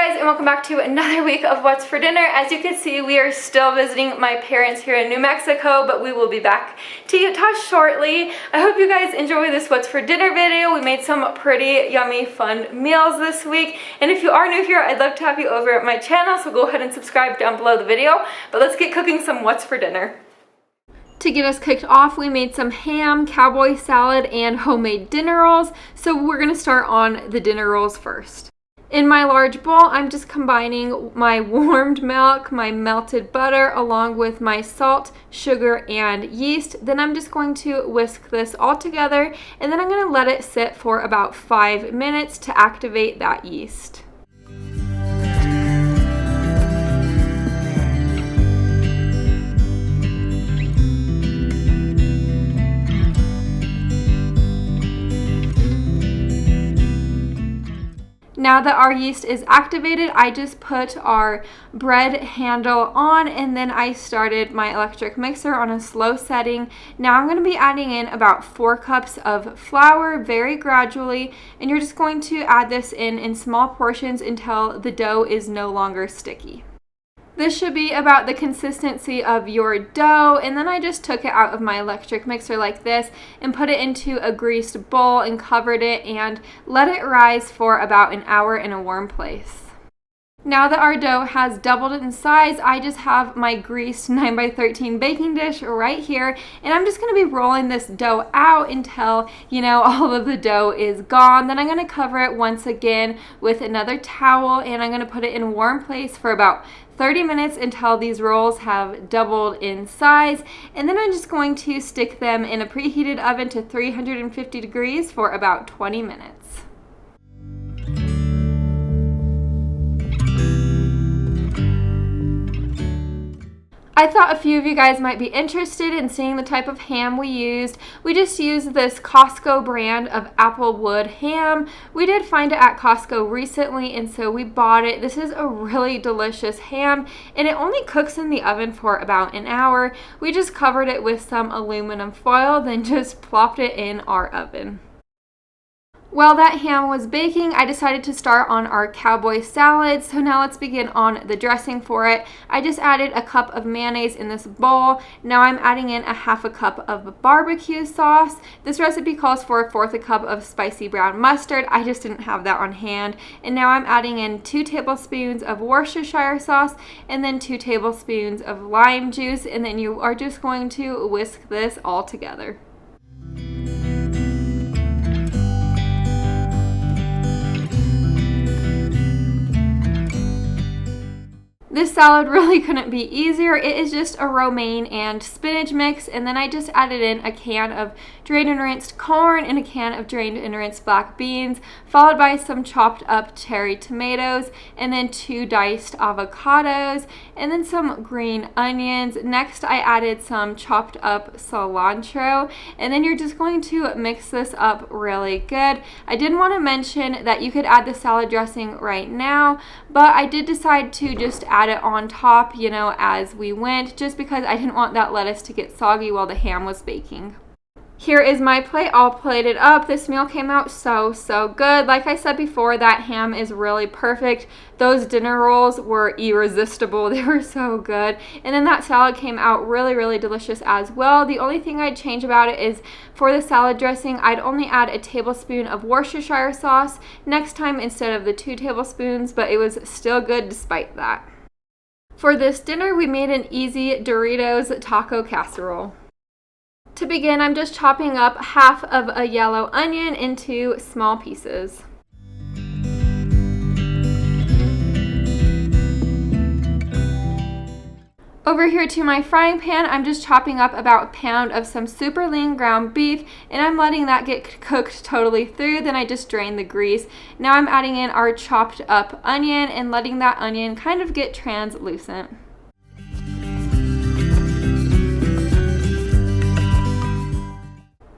guys, and welcome back to another week of What's for Dinner. As you can see, we are still visiting my parents here in New Mexico, but we will be back to Utah shortly. I hope you guys enjoy this What's for Dinner video. We made some pretty yummy, fun meals this week, and if you are new here, I'd love to have you over at my channel, so go ahead and subscribe down below the video. But let's get cooking some What's for Dinner. To get us kicked off, we made some ham, cowboy salad, and homemade dinner rolls. So we're gonna start on the dinner rolls first. In my large bowl, I'm just combining my warmed milk, my melted butter, along with my salt, sugar, and yeast. Then I'm just going to whisk this all together, and then I'm gonna let it sit for about 5 minutes to activate that yeast. Now that our yeast is activated, I just put our bread handle on, and then I started my electric mixer on a slow setting. Now I'm going to be adding in about 4 cups of flour very gradually, and you're just going to add this in small portions until the dough is no longer sticky. This should be about the consistency of your dough, and then I just took it out of my electric mixer like this and put it into a greased bowl and covered it and let it rise for about an hour in a warm place. Now that our dough has doubled in size, I just have my greased 9x13 baking dish right here, and I'm just going to be rolling this dough out until, all of the dough is gone. Then I'm going to cover it once again with another towel, and I'm going to put it in a warm place for about 30 minutes until these rolls have doubled in size, and then I'm just going to stick them in a preheated oven to 350 degrees for about 20 minutes. I thought a few of you guys might be interested in seeing the type of ham we used. We just used this Costco brand of applewood ham. We did find it at Costco recently, and so we bought it. This is a really delicious ham, and it only cooks in the oven for about an hour. We just covered it with some aluminum foil, then just plopped it in our oven. While that ham was baking, I decided to start on our cowboy salad. So now let's begin on the dressing for it. I just added a cup of mayonnaise in this bowl. Now I'm adding in a half a cup of barbecue sauce. This recipe calls for 1/4 cup of spicy brown mustard. I just didn't have that on hand. And now I'm adding in 2 tablespoons of Worcestershire sauce and then 2 tablespoons of lime juice. And then you are just going to whisk this all together. This salad really couldn't be easier. It is just a romaine and spinach mix, and then I just added in a can of drained and rinsed corn and a can of drained and rinsed black beans, followed by some chopped up cherry tomatoes, and then 2 diced avocados, and then some green onions. Next, I added some chopped up cilantro, and then you're just going to mix this up really good. I did want to mention that you could add the salad dressing right now, but I did decide to just add it on top, as we went, just because I didn't want that lettuce to get soggy while the ham was baking. Here is my plate all plated up. This meal came out so good. Like I said before, that ham is really perfect. Those dinner rolls were irresistible. They were so good. And then that salad came out really delicious as well. The only thing I'd change about it is for the salad dressing, I'd only add a tablespoon of Worcestershire sauce next time instead of the 2 tablespoons, but it was still good despite that. For this dinner, we made an easy Doritos taco casserole. To begin, I'm just chopping up half of a yellow onion into small pieces. Over here to my frying pan, I'm just chopping up about a pound of some super lean ground beef, and I'm letting that get cooked totally through. Then I just drain the grease. Now I'm adding in our chopped up onion and letting that onion kind of get translucent.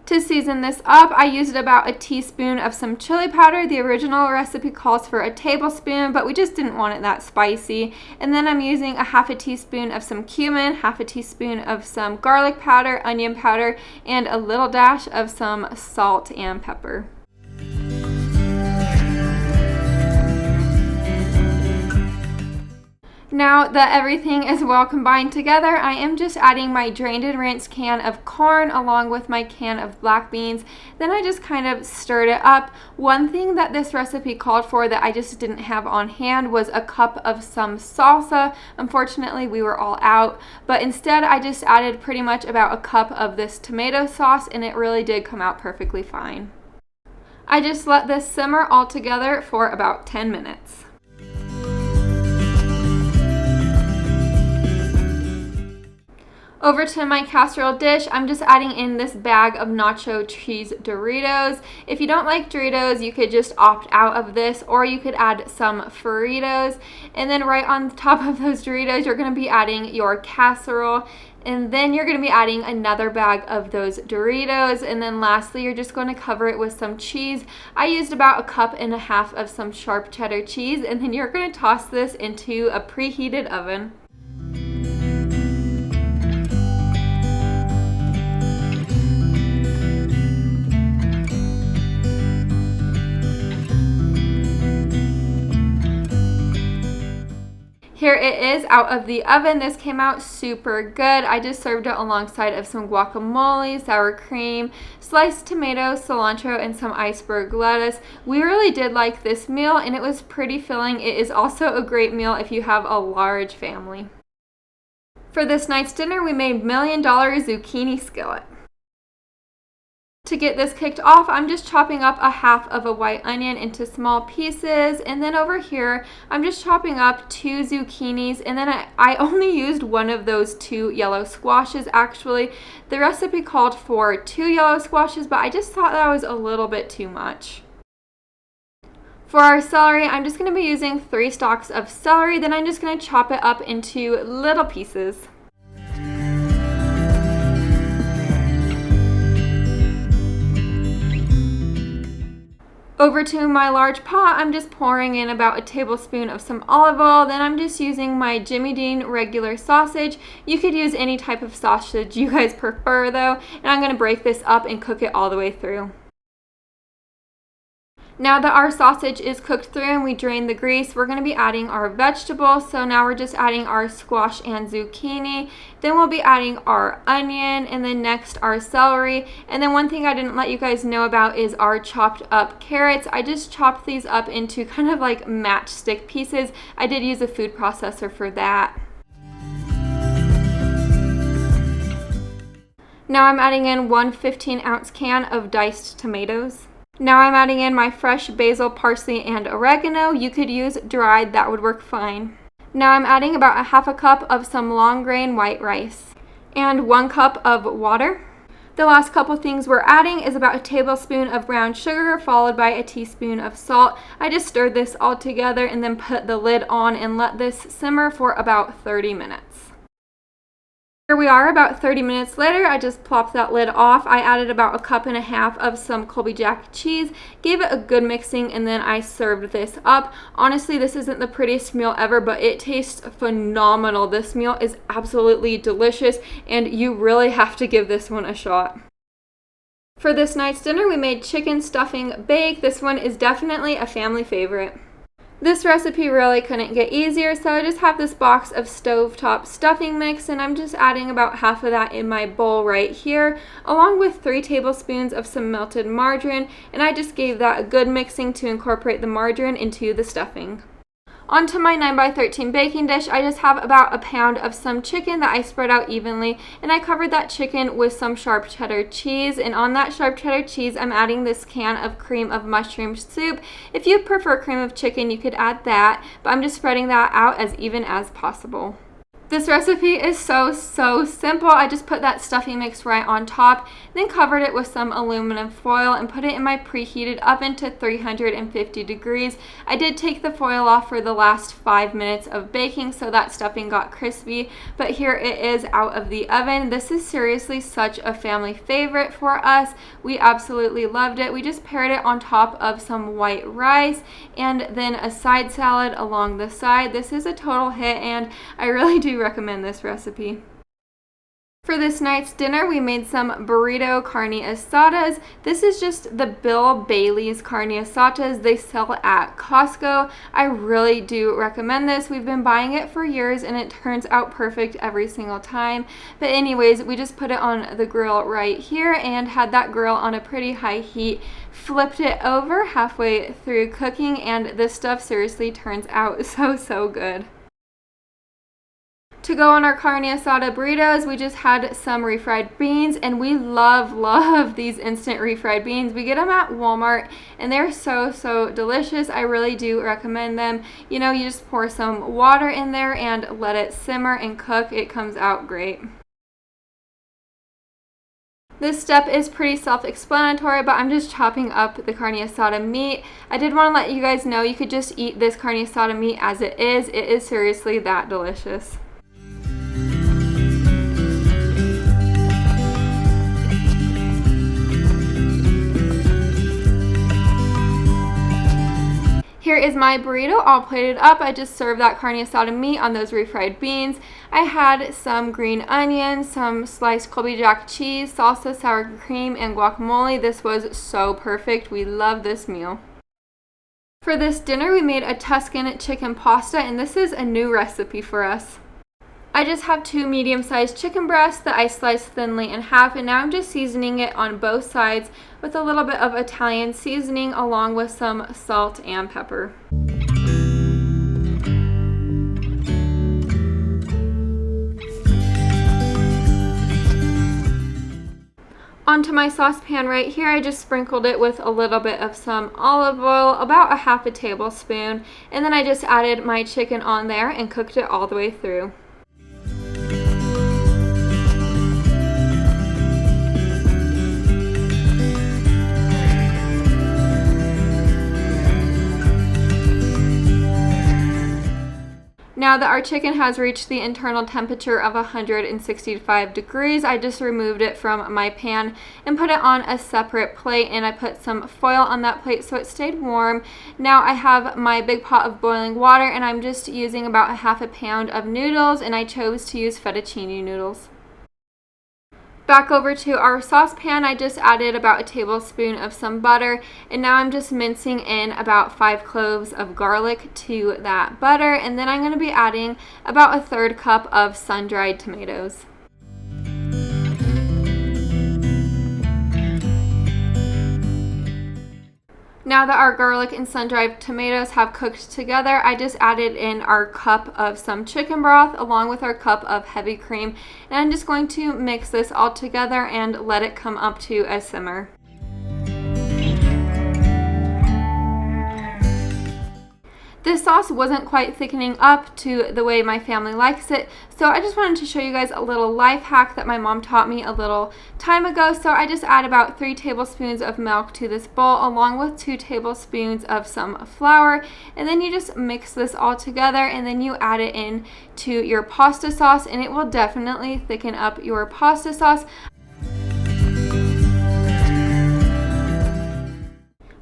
To season this up, I used about a teaspoon of some chili powder. The original recipe calls for a tablespoon, but we just didn't want it that spicy. And then I'm using a half a teaspoon of some cumin, half a teaspoon of some garlic powder, onion powder, and a little dash of some salt and pepper. Now that everything is well combined together, I am just adding my drained and rinsed can of corn along with my can of black beans. Then I just kind of stirred it up. One thing that this recipe called for that I just didn't have on hand was a cup of some salsa. Unfortunately, we were all out, but instead I just added pretty much about a cup of this tomato sauce, and it really did come out perfectly fine. I just let this simmer all together for about 10 minutes. Over to my casserole dish, I'm just adding in this bag of nacho cheese Doritos. If you don't like Doritos, you could just opt out of this, or you could add some Fritos. And then right on top of those Doritos, you're going to be adding your casserole. And then you're going to be adding another bag of those Doritos. And then lastly, you're just going to cover it with some cheese. I used about a cup and a half of some sharp cheddar cheese. And then you're going to toss this into a preheated oven. Here it is out of the oven. This came out super good. I just served it alongside of some guacamole, sour cream, sliced tomatoes, cilantro, and some iceberg lettuce. We really did like this meal, and it was pretty filling. It is also a great meal if you have a large family. For this night's dinner, we made $1 Million zucchini skillet. To get this kicked off, I'm just chopping up a half of a white onion into small pieces, and then over here I'm just chopping up 2 zucchinis, and then I only used one of those 2 yellow squashes actually. The recipe called for 2 yellow squashes, but I just thought that was a little bit too much. For our celery, I'm just going to be using 3 stalks of celery, then I'm just going to chop it up into little pieces. Over to my large pot, I'm just pouring in about a tablespoon of some olive oil. Then I'm just using my Jimmy Dean regular sausage. You could use any type of sausage you guys prefer though. And I'm going to break this up and cook it all the way through. Now that our sausage is cooked through and we drained the grease, we're going to be adding our vegetables. So now we're just adding our squash and zucchini. Then we'll be adding our onion, and then next our celery. And then one thing I didn't let you guys know about is our chopped up carrots. I just chopped these up into kind of like matchstick pieces. I did use a food processor for that. Now I'm adding in 1 15-ounce can of diced tomatoes. Now I'm adding in my fresh basil, parsley, and oregano. You could use dried, that would work fine. Now I'm adding about a half a cup of some long grain white rice and 1 cup of water. The last couple things we're adding is about a tablespoon of brown sugar followed by a teaspoon of salt. I just stirred this all together and then put the lid on and let this simmer for about 30 minutes. Here we are about 30 minutes later. I just plopped that lid off. I added about a cup and a half of some Colby Jack cheese, gave it a good mixing, and then I served this up. Honestly, this isn't the prettiest meal ever, but it tastes phenomenal. This meal is absolutely delicious, and you really have to give this one a shot. For this night's dinner, we made chicken stuffing bake. This one is definitely a family favorite. This recipe really couldn't get easier, so I just have this box of stovetop stuffing mix, and I'm just adding about half of that in my bowl right here, along with 3 tablespoons of some melted margarine, and I just gave that a good mixing to incorporate the margarine into the stuffing. Onto my 9x13 baking dish, I just have about a pound of some chicken that I spread out evenly, and I covered that chicken with some sharp cheddar cheese, and on that sharp cheddar cheese I'm adding this can of cream of mushroom soup. If you prefer cream of chicken, you could add that, but I'm just spreading that out as even as possible. This recipe is so simple. I just put that stuffing mix right on top, then covered it with some aluminum foil and put it in my preheated oven to 350 degrees. I did take the foil off for the last 5 minutes of baking so that stuffing got crispy, but here it is out of the oven. This is seriously such a family favorite for us. We absolutely loved it. We just paired it on top of some white rice and then a side salad along the side. This is a total hit, and I really do recommend this recipe. For this night's dinner, we made some burrito carne asadas. This is just the Bill Bailey's carne asadas. They sell at Costco. I really do recommend this. We've been buying it for years and it turns out perfect every single time. But anyways, we just put it on the grill right here and had that grill on a pretty high heat. Flipped it over halfway through cooking and this stuff seriously turns out so good. To go on our carne asada burritos, we just had some refried beans, and we love these instant refried beans. We get them at Walmart, and they're so delicious. I really do recommend them. You know, you just pour some water in there and let it simmer and cook. It comes out great. This step is pretty self-explanatory, but I'm just chopping up the carne asada meat. I did want to let you guys know you could just eat this carne asada meat as it is. It is seriously that delicious. Here is my burrito all plated up. I just served that carne asada meat on those refried beans. I had some green onions, some sliced Colby Jack cheese, salsa, sour cream, and guacamole. This was so perfect. We love this meal. For this dinner, we made a Tuscan chicken pasta, and this is a new recipe for us. I just have 2 medium-sized chicken breasts that I sliced thinly in half, and now I'm just seasoning it on both sides with a little bit of Italian seasoning along with some salt and pepper. Onto my saucepan right here, I just sprinkled it with a little bit of some olive oil, about a half a tablespoon, and then I just added my chicken on there and cooked it all the way through. Now that our chicken has reached the internal temperature of 165 degrees, I just removed it from my pan and put it on a separate plate, and I put some foil on that plate so it stayed warm. Now I have my big pot of boiling water, and I'm just using about a half a pound of noodles, and I chose to use fettuccine noodles. Back over to our saucepan, I just added about a tablespoon of some butter, and now I'm just mincing in about 5 cloves of garlic to that butter, and then I'm going to be adding about a 1/3 cup of sun-dried tomatoes. Now that our garlic and sun-dried tomatoes have cooked together, I just added in our cup of some chicken broth along with our cup of heavy cream, and I'm just going to mix this all together and let it come up to a simmer. This sauce wasn't quite thickening up to the way my family likes it, so I just wanted to show you guys a little life hack that my mom taught me a little time ago. So I just add about 3 tablespoons of milk to this bowl along with 2 tablespoons of some flour, and then you just mix this all together, and then you add it in to your pasta sauce, and it will definitely thicken up your pasta sauce.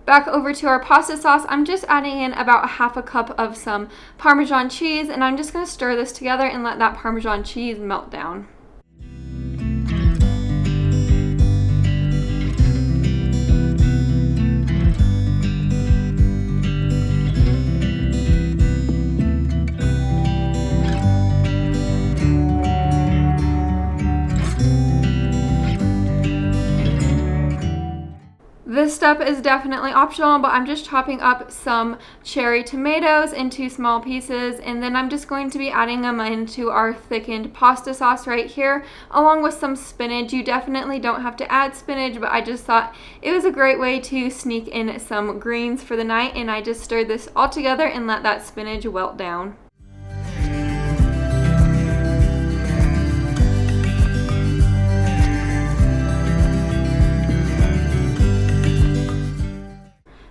Back over to our pasta sauce, I'm just adding in about a half a cup of some Parmesan cheese, and I'm just going to stir this together and let that Parmesan cheese melt down. This step is definitely optional, but I'm just chopping up some cherry tomatoes into small pieces, and then I'm just going to be adding them into our thickened pasta sauce right here, along with some spinach. You definitely don't have to add spinach, but I just thought it was a great way to sneak in some greens for the night, and I just stirred this all together and let that spinach wilt down.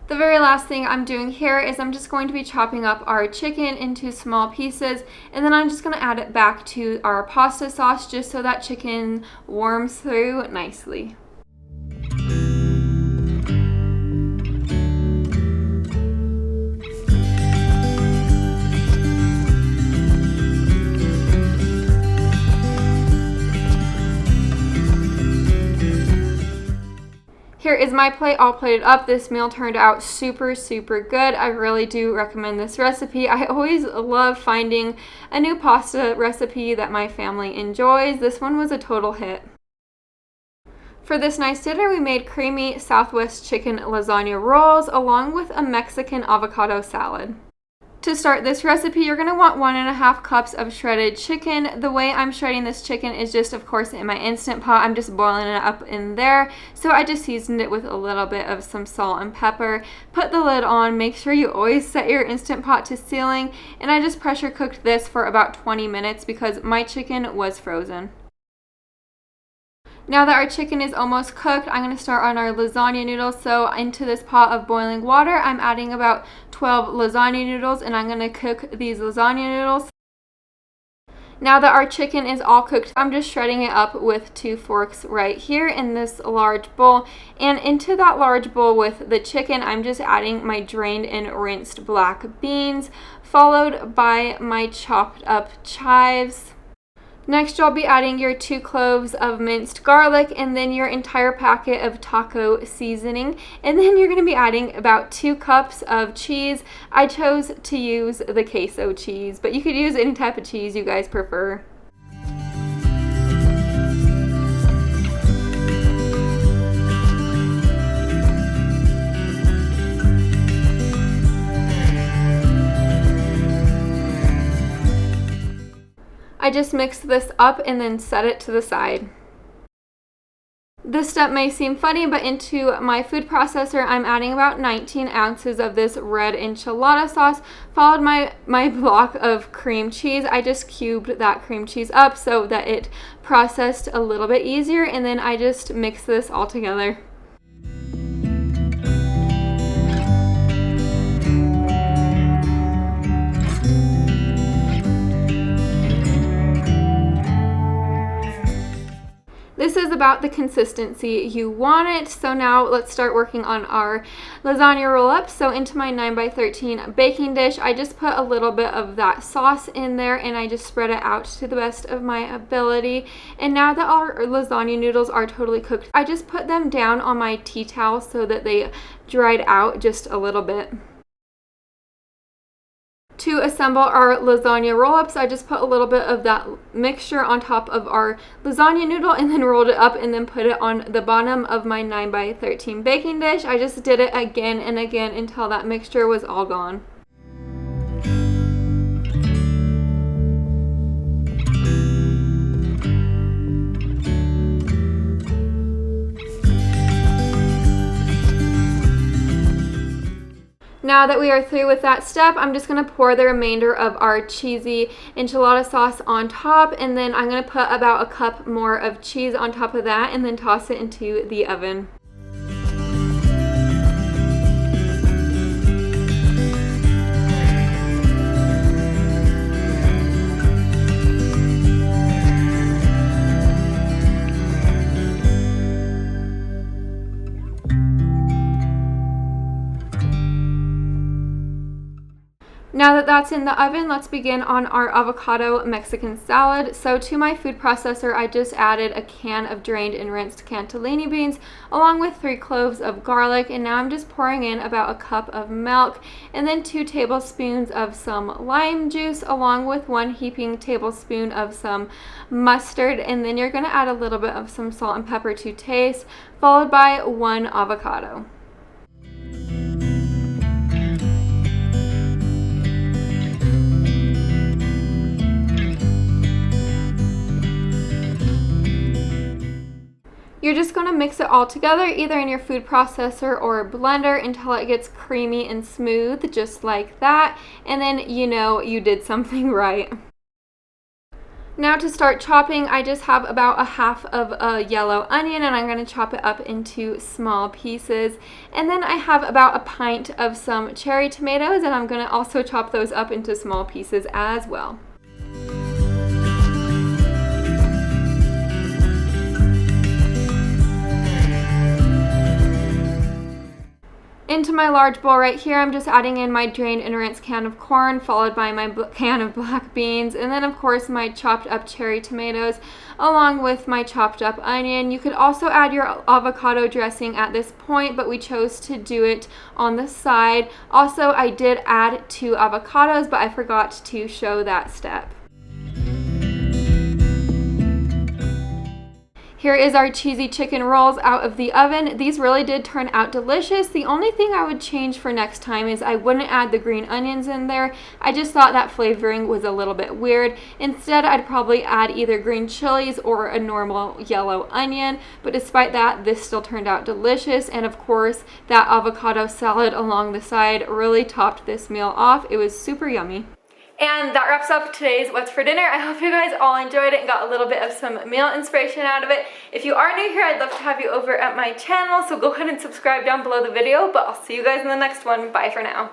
The very last thing I'm doing here is I'm just going to be chopping up our chicken into small pieces, and then I'm just going to add it back to our pasta sauce just so that chicken warms through nicely. Here is my plate all plated up. This meal turned out super, super good. I really do recommend this recipe. I always love finding a new pasta recipe that my family enjoys. This one was a total hit. For this nice dinner, we made creamy Southwest chicken lasagna rolls along with a Mexican avocado salad. To start this recipe, you're going to want 1.5 cups of shredded chicken. The way I'm shredding this chicken is just, of course, in my Instant Pot. I'm just boiling it up in there. So I just seasoned it with a little bit of some salt and pepper. Put the lid on. Make sure you always set your Instant Pot to sealing. And I just pressure cooked this for about 20 minutes because my chicken was frozen. Now that our chicken is almost cooked, I'm going to start on our lasagna noodles. So into this pot of boiling water, I'm adding about 12 lasagna noodles, and I'm going to cook these lasagna noodles. Now that our chicken is all cooked, I'm just shredding it up with 2 forks right here in this large bowl. And into that large bowl with the chicken, I'm just adding my drained and rinsed black beans, followed by my chopped up chives. Next, you'll be adding your 2 cloves of minced garlic and then your entire packet of taco seasoning. And then you're going to be adding about 2 cups of cheese. I chose to use the queso cheese, but you could use any type of cheese you guys prefer. I just mixed this up and then set it to the side. This step may seem funny, but into my food processor, I'm adding about 19 ounces of this red enchilada sauce, followed my block of cream cheese. I just cubed that cream cheese up so that it processed a little bit easier, and then I just mix this all together. This is about the consistency you want it. So now let's start working on our lasagna roll-up. So into my 9x13 baking dish, I just put a little bit of that sauce in there and I just spread it out to the best of my ability. And now that our lasagna noodles are totally cooked, I just put them down on my tea towel so that they dried out just a little bit. To assemble our lasagna roll-ups, I just put a little bit of that mixture on top of our lasagna noodle and then rolled it up and then put it on the bottom of my 9x13 baking dish. I just did it again and again until that mixture was all gone. Now that we are through with that step, I'm just going to pour the remainder of our cheesy enchilada sauce on top, and then I'm going to put about a cup more of cheese on top of that and then toss it into the oven. Now that that's in the oven, let's begin on our avocado Mexican salad. So to my food processor, I just added a can of drained and rinsed cannellini beans along with 3 cloves of garlic, and now I'm just pouring in about a cup of milk and then 2 tablespoons of some lime juice along with 1 heaping tablespoon of some mustard, and then you're going to add a little bit of some salt and pepper to taste, followed by 1 avocado. You're just going to mix it all together, either in your food processor or blender, until it gets creamy and smooth, just like that. And then you know you did something right. Now to start chopping, I just have about a half of a yellow onion and I'm going to chop it up into small pieces. And then I have about a pint of some cherry tomatoes and I'm going to also chop those up into small pieces as well. Into my large bowl right here, I'm just adding in my drained and rinsed can of corn, followed by my can of black beans, and then of course my chopped up cherry tomatoes, along with my chopped up onion. You could also add your avocado dressing at this point, but we chose to do it on the side. Also, I did add 2 avocados, but I forgot to show that step. Here is our cheesy chicken rolls out of the oven. These really did turn out delicious. The only thing I would change for next time is I wouldn't add the green onions in there. I just thought that flavoring was a little bit weird. Instead, I'd probably add either green chilies or a normal yellow onion. But despite that, this still turned out delicious. And of course, that avocado salad along the side really topped this meal off. It was super yummy. And that wraps up today's What's for Dinner. I hope you guys all enjoyed it and got a little bit of some meal inspiration out of it. If you are new here, I'd love to have you over at my channel, so go ahead and subscribe down below the video, but I'll see you guys in the next one. Bye for now.